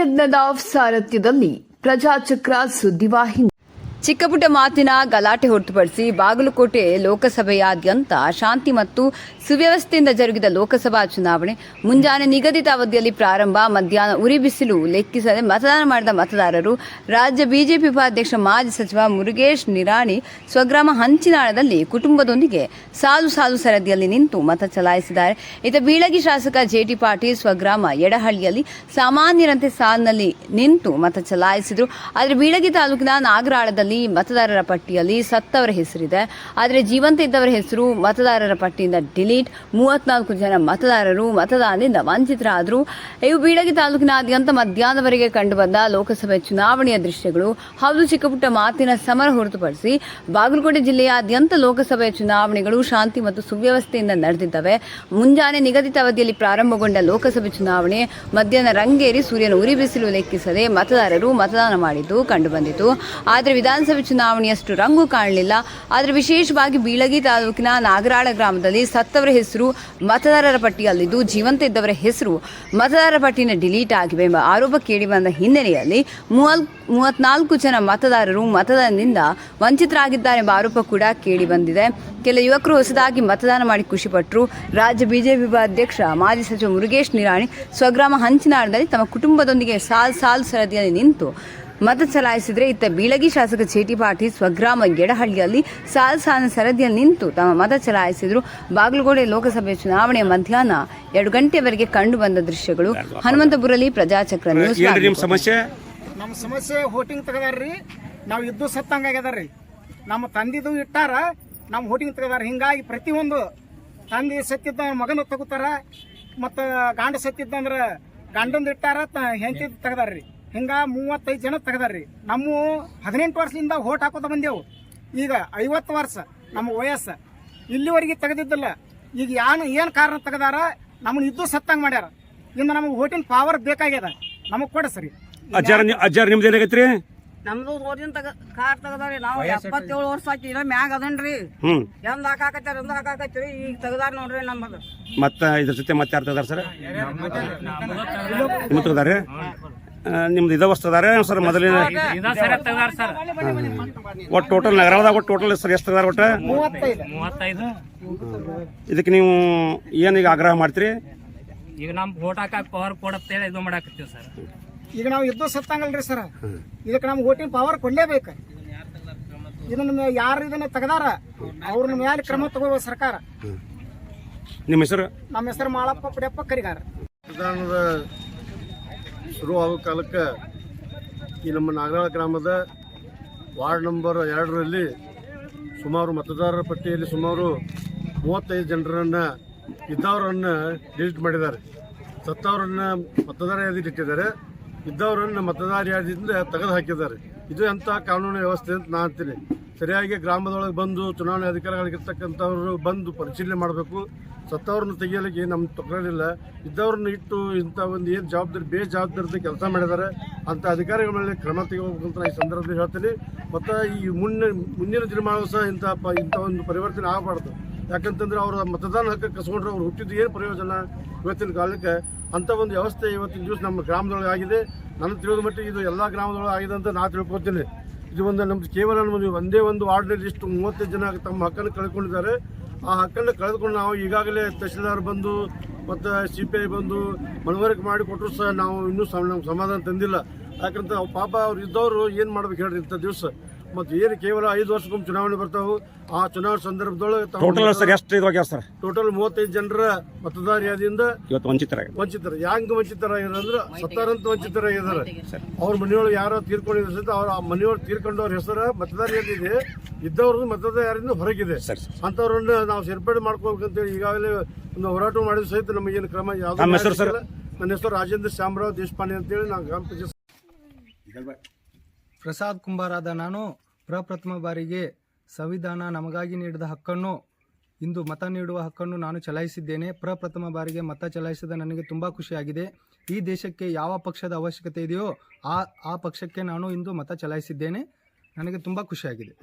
ಯಜ್ಞದ ಸಾರಥ್ಯದಲ್ಲಿ ಪ್ರಜಾಚಕ್ರ ಸುದ್ದಿವಾಹಿನಿ. ಚಿಕ್ಕಪುಟ್ಟ ಮಾತಿನ ಗಲಾಟೆ ಹೊರತುಪಡಿಸಿ ಬಾಗಲಕೋಟೆ ಲೋಕಸಭೆಯಾದ್ಯಂತ ಶಾಂತಿ ಮತ್ತು ಸುವ್ಯವಸ್ಥೆಯಿಂದ ಜರುಗಿದ ಲೋಕಸಭಾ ಚುನಾವಣೆ ಮುಂಜಾನೆ ನಿಗದಿತ ಅವಧಿಯಲ್ಲಿ ಪ್ರಾರಂಭ. ಮಧ್ಯಾಹ್ನ ಉರಿ ಬಿಸಿಲು ಲೆಕ್ಕಿಸದೆ ಮತದಾನ ಮಾಡಿದ ಮತದಾರರು ರಾಜ್ಯ ಬಿಜೆಪಿ ಉಪಾಧ್ಯಕ್ಷ ಮಾಜಿ ಸಚಿವ ಮುರುಗೇಶ್ ನಿರಾಣಿ ಸ್ವಗ್ರಾಮ ಹಂಚಿನಾಳದಲ್ಲಿ ಕುಟುಂಬದೊಂದಿಗೆ ಸಾಲು ಸರದಿಯಲ್ಲಿ ನಿಂತು ಮತ ಚಲಾಯಿಸಿದ್ದಾರೆ. ಇತ್ತ ಬೀಳಗಿ ಶಾಸಕ ಜೆಟಿ ಪಾಟೀಲ್ ಸ್ವಗ್ರಾಮ ಯಡಹಳ್ಳಿಯಲ್ಲಿ ಸಾಮಾನ್ಯರಂತೆ ಸಾಲಿನಲ್ಲಿ ನಿಂತು ಮತ ಚಲಾಯಿಸಿದರು. ಆದರೆ ಬೀಳಗಿ ತಾಲೂಕಿನ ನಾಗರಾಳದಲ್ಲಿ ಮತದಾರರ ಪಟ್ಟಿಯಲ್ಲಿ ಸತ್ತವರ ಹೆಸರಿದೆ, ಆದರೆ ಜೀವಂತ ಇದ್ದವರ ಹೆಸರು ಮತದಾರರ ಪಟ್ಟಿಯಿಂದ ಡಿಲೀಟ್. 34 ಜನ ಮತದಾರರು ಮತದಾನದಿಂದ ವಂಚಿತರಾದರು. ಇವು ಬೀಳಗಿ ತಾಲೂಕಿನಾದ್ಯಂತ ಮಧ್ಯಾಹ್ನದವರೆಗೆ ಕಂಡುಬಂದ ಲೋಕಸಭೆ ಚುನಾವಣೆಯ ದೃಶ್ಯಗಳು. ಹೌದು, ಚಿಕ್ಕಪುಟ್ಟ ಮಾತಿನ ಸಮರ ಹೊರತುಪಡಿಸಿ ಬಾಗಲಕೋಟೆ ಜಿಲ್ಲೆಯಾದ್ಯಂತ ಲೋಕಸಭೆ ಚುನಾವಣೆಗಳು ಶಾಂತಿ ಮತ್ತು ಸುವ್ಯವಸ್ಥೆಯಿಂದ ನಡೆದಿದ್ದವೆ. ಮುಂಜಾನೆ ನಿಗದಿತ ಅವಧಿಯಲ್ಲಿ ಪ್ರಾರಂಭಗೊಂಡ ಲೋಕಸಭೆ ಚುನಾವಣೆ ಮಧ್ಯಾಹ್ನ ರಂಗೇರಿ ಸೂರ್ಯನ ಉರಿ ಬಿಸಿಲು ಲೆಕ್ಕಿಸದೆ ಮತದಾರರು ಮತದಾನ ಮಾಡಿದ್ದು ಕಂಡುಬಂದಿತು. ಆದರೆ ವಿಧಾನಸಭೆ ಚುನಾವಣೆಯಷ್ಟು ರಂಗು ಕಾಣಲಿಲ್ಲ. ಆದರೆ ವಿಶೇಷವಾಗಿ ಬೀಳಗಿ ತಾಲೂಕಿನ ನಾಗರಾಳ ಗ್ರಾಮದಲ್ಲಿ ಸತ್ತವರ ಹೆಸರು ಮತದಾರರ ಪಟ್ಟಿಯಲ್ಲಿದ್ದು ಜೀವಂತ ಇದ್ದವರ ಹೆಸರು ಮತದಾರರ ಪಟ್ಟಿಯಿಂದ ಡಿಲೀಟ್ ಆಗಿವೆ ಎಂಬ ಆರೋಪ ಕೇಳಿಬಂದ ಹಿನ್ನೆಲೆಯಲ್ಲಿ 34 ಜನ ಮತದಾರರು ಮತದಾನದಿಂದ ವಂಚಿತರಾಗಿದ್ದಾರೆಂಬ ಆರೋಪ ಕೂಡ ಕೇಳಿಬಂದಿದೆ. ಕೆಲ ಯುವಕರು ಹೊಸದಾಗಿ ಮತದಾನ ಮಾಡಿ ಖುಷಿಪಟ್ಟರು. ರಾಜ್ಯ ಬಿಜೆಪಿ ಉಪಾಧ್ಯಕ್ಷ ಮಾಜಿ ಸಚಿವ ಮುರುಗೇಶ್ ನಿರಾಣಿ ಸ್ವಗ್ರಾಮ ಹಂಚಿನಾಳದಲ್ಲಿ ತಮ್ಮ ಕುಟುಂಬದೊಂದಿಗೆ ಸಾಲು ಸರದಿಯಲ್ಲಿ ನಿಂತು ಮತ ಚಲಾಯಿಸಿದರೆ, ಇತ್ತ ಬೀಳಗಿ ಶಾಸಕ ಜೆಟಿ ಪಾಟೀಲ್ ಸ್ವಗ್ರಾಮ ಯಡಹಳ್ಳಿಯಲ್ಲಿ ಸಾಲಿನ ಸರದಿಯಲ್ಲಿ ನಿಂತು ತಮ್ಮ ಮತ ಚಲಾಯಿಸಿದರು. ಬಾಗಲಕೋಟೆ ಲೋಕಸಭೆ ಚುನಾವಣೆ ಮಧ್ಯಾಹ್ನ 2 ಗಂಟೆವರೆಗೆ ಕಂಡು ಬಂದ ದೃಶ್ಯಗಳು. ಹನುಮಂತಪುರಲ್ಲಿ ಪ್ರಜಾಚಕ್ರ ನ್ಯೂಸ್. ನಮ್ಮ ಸಮಸ್ಯೆ ವೋಟಿಂಗ್ ತೆಗದಾರ್ರಿ, ನಾವು ಇದ್ದು ಸತ್ತಂಗ ಆಗ್ಯದಾರ್ರಿ. ನಮ್ಮ ತಂದಿದ್ದು ಇಟ್ಟಾರ, ನಮ್ಮ ವೋಟಿಂಗ್ ತೆಗದಾರ. ಹಿಂಗಾಗಿ ಪ್ರತಿಯೊಂದು ತಂದೆ ಸತ್ತಿದ್ದ ಮಗನ ತಗೋತಾರ, ಮತ್ತು ಗಂಡ ಸತ್ತಿದ್ದಂದ್ರೆ ಗಂಡಂದು ಇಟ್ಟಾರ, ಹೆಂಡತಿ ತೆಗದಾರ್ರಿ. ಹಿಂಗ 35 ಜನ ತೆಗದಾರ್ರಿ. ನಮ್ಮ 18 ವರ್ಷದಿಂದ ವೋಟ್ ಹಾಕೋತ ಬಂದೆವು. ಈಗ 50 ವರ್ಷ ನಮ್ಮ ವಯಸ್ಸು, ಇಲ್ಲಿವರೆಗೆ ತೆಗೆದಿದ್ದಿಲ್ಲ. ಈಗ ಏನು ಕಾರಣ ತೆಗದಾರ, ನಮ್ಮನ್ನ ಇದ್ದು ಸತ್ತಂಗ ಮಾಡ್ಯಾರ. ಇನ್ನು ನಮಗೆ ವೋಟಿಂಗ್ ಪವರ್ ಬೇಕಾಗ್ಯದ, ನಮಗೆ ಕೊಡಸ್ರಿ. ಅಜ್ಜಾರ ನಿಮ್ದು ಏನಾಗೈತ್ರಿ? ನಮ್ದು ರೋಡಿನ ಕಾರ್ ತೆಗದಾರಿ. ನಾವು 77 ವರ್ಷ ಆಕಿ ಇನ್ನ ಮ್ಯಾಗ ಅದನ್ರಿ. ಎಂದ್ ಹಾಕಾಕತ್ತೀರಿ ಈಗ ತೆಗದಾರ ನೋಡ್ರಿ ನಮ್ಮದು. ಮತ್ತ ಇದ್ರ ಜೊತೆ ಮತ್ತೆ ಯಾರು ತೆಗದಾರ ಸರ್? ನಿಮ್ ತೆಗದಾರ? ನಿಮ್ದು ಇದ ವಸ್ತು ಅದಾರ ಸರ್? ಮೊದಲಿನ ಒಟ್ಟು ಟೋಟಲ್ ನಗರದಾಗ ಒಟ್ಟು ಟೋಟಲ್ ಸರ್ ಎಷ್ಟು ತೆಗದಾರ? ಒಟ್ಟು 35. ಇದಕ್ಕೆ ನೀವು ಏನೀಗ ಆಗ್ರಹ ಮಾಡ್ತೀರಿ? ಈಗ ನಮ್ ವೋಟ್ ಹಾಕಕ್ ಪವರ್ ಕೊಡತ್ತೇಳಿ ಇದು ಮಾಡಾಕತ್ತೀವಿ ಸರ್. ಈಗ ನಾವು ಇದ್ದು ಸತ್ತಂಗಲ್ರಿ ಸರ್, ಇದಕ್ಕೆ ನಮ್ಗೆ ವೋಟಿಂಗ್ ಪವರ್ ಕೊಡ್ಲೇಬೇಕು. ಇದನ್ನ ಯಾರು ಇದನ್ನ ತೆಗದಾರ ಅವ್ರನ್ನ ಮೇಲೆ ಕ್ರಮ ತಗೋಬೇಕು ಸರ್ಕಾರ. ನಿಮ್ಮ ಹೆಸರು? ನಮ್ಮ ಹೆಸರು ಮಾಳಪ್ಪ ಪುಡಿಯಪ್ಪ ಕರಿಗಾರ. ಮತದಾನದ ಶುರು ಆಗೋ ಕಾಲಕ್ಕೆ ಈ ನಮ್ಮ ನಾಗರಾಳ ಗ್ರಾಮದ ವಾರ್ಡ್ ನಂಬರ್ 2ರಲ್ಲಿ ಸುಮಾರು ಮತದಾರರ ಪಟ್ಟಿಯಲ್ಲಿ ಸುಮಾರು 35 ಜನರನ್ನು ಇದ್ದವರನ್ನು ಡಿಲೀಟ್ ಮಾಡಿದ್ದಾರೆ. ಸತ್ತವರನ್ನು ಮತದಾರ ಯಾದಿ ಇಟ್ಟಿದ್ದಾರೆ, ಇದ್ದವರನ್ನು ಮತದಾರ ಯಾದಿಯಿಂದ ತೆಗೆದು ಹಾಕಿದ್ದಾರೆ. ಇದು ಎಂಥ ಕಾನೂನು ವ್ಯವಸ್ಥೆ ಅಂತ ನಾನು ಅಂತೀನಿ. ಸರಿಯಾಗಿ ಗ್ರಾಮದೊಳಗೆ ಬಂದು ಚುನಾವಣೆ ಅಧಿಕಾರಿಗಳಿರ್ತಕ್ಕಂಥವ್ರು ಬಂದು ಪರಿಶೀಲನೆ ಮಾಡಬೇಕು. ಸತ್ತವ್ರನ್ನ ತೆಗಿಯಲಿಕ್ಕೆ ನಮ್ಮ ತಕರಾರಿಲ್ಲ. ಇದ್ದವ್ರನ್ನ ಇಟ್ಟು ಇಂಥ ಒಂದು ಏನು ಜವಾಬ್ದಾರಿ ಬೇಜವಾಬ್ದಾರಿದ ಕೆಲಸ ಮಾಡಿದ್ದಾರೆ ಅಂಥ ಅಧಿಕಾರಿಗಳ ಮೇಲೆ ಕ್ರಮ ತೆಗೆದುಬೇಕಂತ ನಾನು ಈ ಸಂದರ್ಭದಲ್ಲಿ ಹೇಳ್ತೀನಿ. ಮತ್ತು ಈ ಮುಂದಿನ ದಿನಮಾನವೂ ಸಹ ಇಂಥ ಒಂದು ಪರಿವರ್ತನೆ ಆಗಬಾರ್ದು. ಯಾಕಂತಂದ್ರೆ ಅವರ ಮತದಾನ ಹಕ್ಕು ಕಸ್ಕೊಂಡ್ರೆ ಅವ್ರು ಹುಟ್ಟಿದ್ದು ಏನು ಪ್ರಯೋಜನ? ಇವತ್ತಿನ ಕಾಲಕ್ಕೆ ಅಂಥ ಒಂದು ವ್ಯವಸ್ಥೆ ಇವತ್ತಿನ ದಿವಸ ನಮ್ಮ ಗ್ರಾಮದೊಳಗೆ ಆಗಿದೆ. ನನ್ನ ತಿಳಿದ ಮಟ್ಟಿಗೆ ಇದು ಎಲ್ಲ ಗ್ರಾಮದೊಳಗೆ ಆಗಿದೆ ಅಂತ ನಾನು ತಿಳ್ಕೊತೀನಿ. ಇದು ಒಂದು ನಮ್ದು ಕೇವಲ ನಮ್ಮದು ಒಂದೇ ಒಂದು ವಾರ್ಡ್ನಲ್ಲಿ ಇಷ್ಟು 35 ಜನ ತಮ್ಮ ಹಕ್ಕನ್ನು ಕಳ್ಕೊಂಡಿದ್ದಾರೆ. ಆ ಹಕ್ಕನ್ನು ಕಳೆದುಕೊಂಡು ನಾವು ಈಗಾಗಲೇ ತಹಶೀಲ್ದಾರ್ ಬಂದು ಮತ್ತು CPI ಬಂದು ಮನವರಿಕೆ ಮಾಡಿ ಕೊಟ್ಟರು ಸಹ ನಾವು ಇನ್ನೂ ನಮ್ಗೆ ಸಮಾಧಾನ ತಂದಿಲ್ಲ. ಯಾಕಂತ ಪಾಪ ಅವ್ರು ಇದ್ದವರು ಏನು ಮಾಡ್ಬೇಕು ಹೇಳ್ರಿ ಇಂಥ ದಿವಸ? ಮತ್ತು ಏನು ಕೇವಲ 5 ವರ್ಷಕ್ಕೊಮ್ಮೆ ಚುನಾವಣೆ ಬರ್ತಾವೆ. ಆ ಚುನಾವಣೆ ಸಂದರ್ಭದೊಳಗೆ ಟೋಟಲ್ 35 ಜನರ ಮತದಾರ ಯಾದಿಯಿಂದ ಇವತ್ತು ವಂಚಿತರ. ಹೆಂಗೆ ವಂಚಿತರಾಗಿದ್ದಾರೆ? ಸತ್ತಾರಂತ ವಂಚಿತರಾಗಿದ್ದಾರೆ. ಅವ್ರ ಮನೆಯೊಳಗೆ ಯಾರೋ ತೀರ್ಕೊಂಡಿದ್ದಾರೆ ಸಹಿತ ಅವ್ರ ಮನೆಯೊಳಗೆ ತೀರ್ಕೊಂಡವ್ರ ಹೆಸರು ಮತದಾರ ಯಾದಿದೆ, ಇದ್ದವ್ರದ್ದು ಮತದಾರ ಯಾರಿಂದ ಹೊರಗಿದೆ. ಅಂಥವ್ರನ್ನ ನಾವು ಸೇರ್ಪಡೆ ಮಾಡ್ಕೋಬೇಕಂತೇಳಿ ಈಗಾಗಲೇ ಒಂದು ಹೋರಾಟ ಮಾಡಿದ ಸಹಿತ ನಮಗೇನು ಕ್ರಮ ಯಾವ್ದು. ನನ್ನ ಹೆಸರು ರಾಜೇಂದ್ರ ಶ್ಯಾಮರಾವ್ ದೇಶಪಾಂಡೆ ಅಂತೇಳಿ ನಾವು ಗ್ರಾಮ ಪಂಚಾಯತ್ ಪ್ರಸಾದ್ ಕುಂಬಾರಾದ ನಾನು ಪ್ರಪ್ರಥಮ ಬಾರಿಗೆ ಸಂವಿಧಾನ ನಮಗಾಗಿ ನೀಡಿದ ಹಕ್ಕನ್ನು, ಇಂದು ಮತ ನೀಡುವ ಹಕ್ಕನ್ನು ನಾನು ಚಲಾಯಿಸಿದ್ದೇನೆ. ಪ್ರಪ್ರಥಮ ಬಾರಿಗೆ ಮತ ಚಲಾಯಿಸಿದ ನನಗೆ ತುಂಬ ಖುಷಿಯಾಗಿದೆ. ಈ ದೇಶಕ್ಕೆ ಯಾವ ಪಕ್ಷದ ಅವಶ್ಯಕತೆ ಇದೆಯೋ ಆ ಪಕ್ಷಕ್ಕೆ ನಾನು ಇಂದು ಮತ ಚಲಾಯಿಸಿದ್ದೇನೆ. ನನಗೆ ತುಂಬ ಖುಷಿಯಾಗಿದೆ.